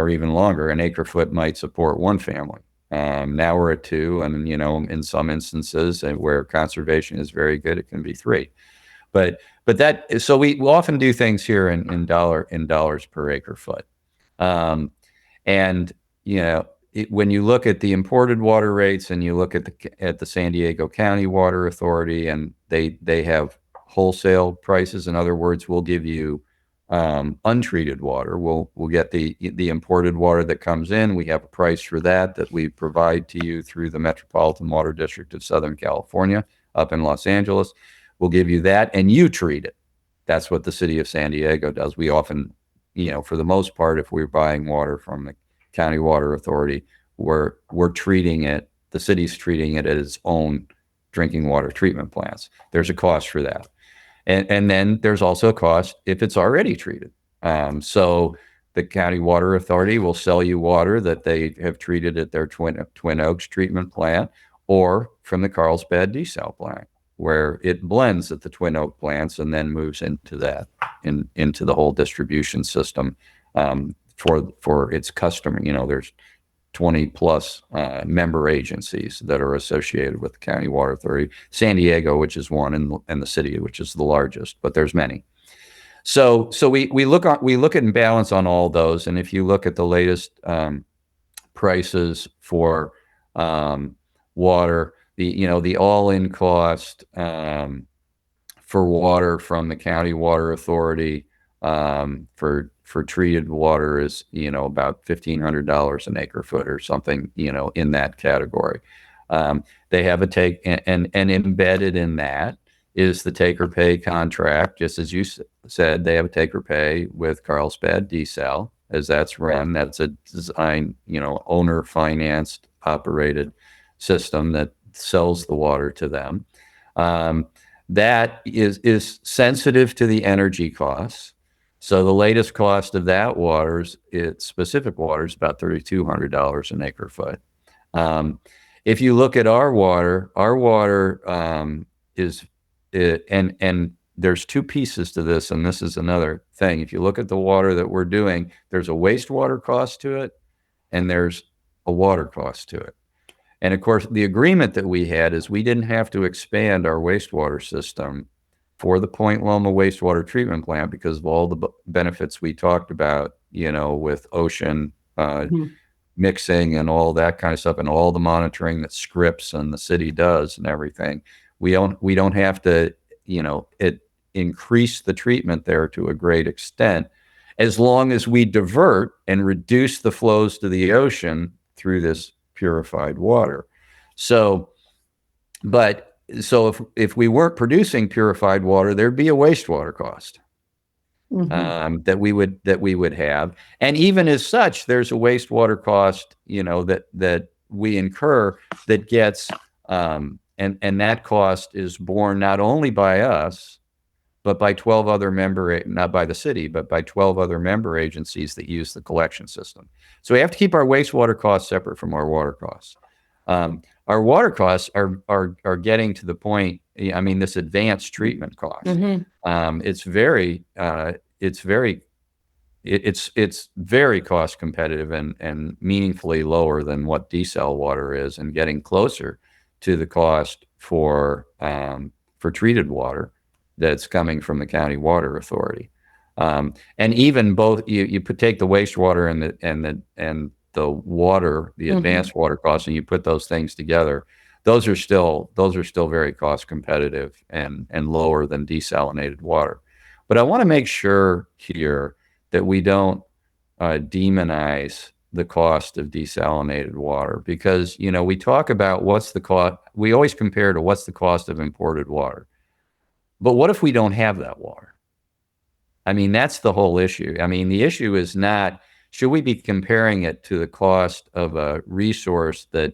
even longer, an acre foot might support 1 family. Now we're at 2, and, in some instances where conservation is very good, it can be 3. But so we often do things here in dollars per acre foot. And, when you look at the imported water rates, and you look at the San Diego County Water Authority, and they have wholesale prices. In other words, we'll give you untreated water. We'll get the imported water that comes in. We have a price for that we provide to you through the Metropolitan Water District of Southern California up in Los Angeles. We'll give you that, and you treat it. That's what the city of San Diego does. We often, for the most part, if we're buying water from the County Water Authority, we're treating it. The city's treating it at its own drinking water treatment plants. There's a cost for that. And then there's also a cost if it's already treated. So the County Water Authority will sell you water that they have treated at their Twin Oaks treatment plant, or from the Carlsbad desal plant, where it blends at the Twin Oak plants and then moves into the whole distribution system for its customer. There's 20 plus member agencies that are associated with the County Water Authority. San Diego, which is one, and the city, which is the largest, but there's many. So we look at and balance on all those. And if you look at the latest prices for water, the all-in cost for water from the County Water Authority for treated water is about $1,500 an acre foot or something in that category. They have a take, and embedded in that is the take or pay contract. Just as you said, they have a take or pay with Carlsbad desal, as that's run. That's a design, owner financed operated system that sells the water to them. That is sensitive to the energy costs. So the latest cost of that specific water is about $3,200 an acre foot. If you look at our water is and there's two pieces to this, and this is another thing. If you look at the water that we're doing, there's a wastewater cost to it, and there's a water cost to it. And of course, the agreement that we had is we didn't have to expand our wastewater system for the Point Loma wastewater treatment plant because of all the benefits we talked about, with ocean mixing and all that kind of stuff, and all the monitoring that Scripps and the city does and everything. We don't have to, increase the treatment there to a great extent, as long as we divert and reduce the flows to the ocean through this purified water. So if we weren't producing purified water, there'd be a wastewater cost that we would have. And even as such, there's a wastewater cost, that we incur that gets, and that cost is borne not only by us, but by 12 other not by the city, but by 12 other member agencies that use the collection system. So we have to keep our wastewater costs separate from our water costs. Our water costs are getting to the point, this advanced treatment cost. It's very cost competitive and meaningfully lower than what desal water is, and getting closer to the cost for treated water that's coming from the county water authority. And even both, you take the wastewater and the water, the advanced water costs, and you put those things together, those are still very cost competitive and lower than desalinated water. But I want to make sure here that we don't demonize the cost of desalinated water, because we talk about what's the cost. We always compare to what's the cost of imported water. But what if we don't have that water? That's the whole issue. The issue is not, should we be comparing it to the cost of a resource that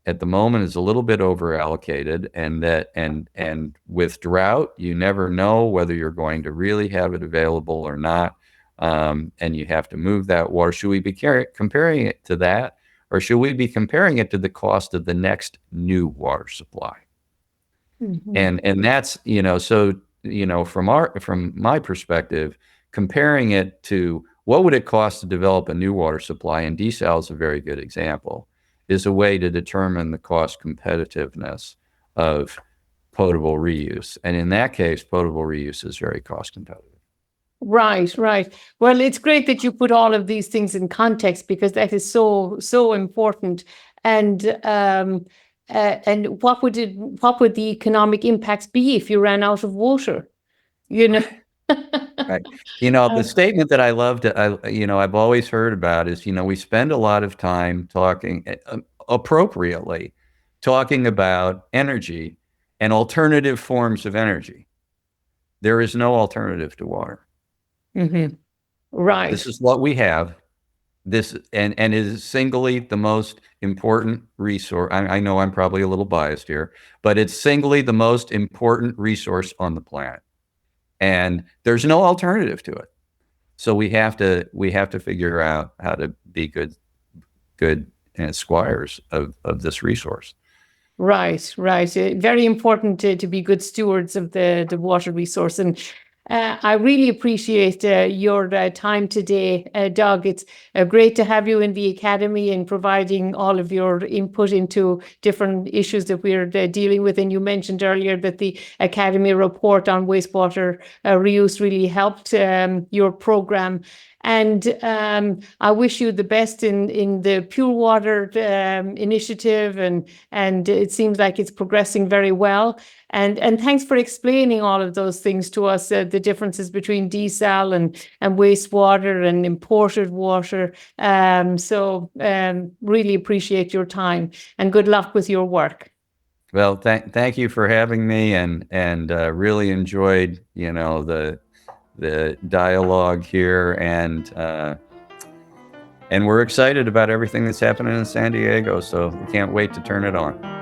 at the moment is a little bit over allocated, and with drought, you never know whether you're going to really have it available or not. And you have to move that water. Should we be comparing it to that? Or should we be comparing it to the cost of the next new water supply? And that's, from my perspective, comparing it to what would it cost to develop a new water supply, and desal is a very good example, is a way to determine the cost competitiveness of potable reuse. And in that case, potable reuse is very cost competitive. Right. Well, it's great that you put all of these things in context, because that is so important. And what would the economic impacts be if you ran out of water? Right. The statement that I love I've always heard about is, we spend a lot of time talking appropriately, talking about energy and alternative forms of energy. There is no alternative to water. Right. This is what we have. And it is singly the most important resource. I know I'm probably a little biased here, but it's singly the most important resource on the planet. And there's no alternative to it. So we have to figure out how to be good squires of this resource. Right. Very important to be good stewards of the water resource. And I really appreciate your time today, Doug. It's great to have you in the Academy and providing all of your input into different issues that we're dealing with. And you mentioned earlier that the Academy report on wastewater reuse really helped your program. And I wish you the best in the Pure Water initiative, and it seems like it's progressing very well. And thanks for explaining all of those things to us, the differences between desal and wastewater and imported water. So really appreciate your time, and good luck with your work. Well, thank you for having me, and really enjoyed the dialogue here, and we're excited about everything that's happening in San Diego, so we can't wait to turn it on.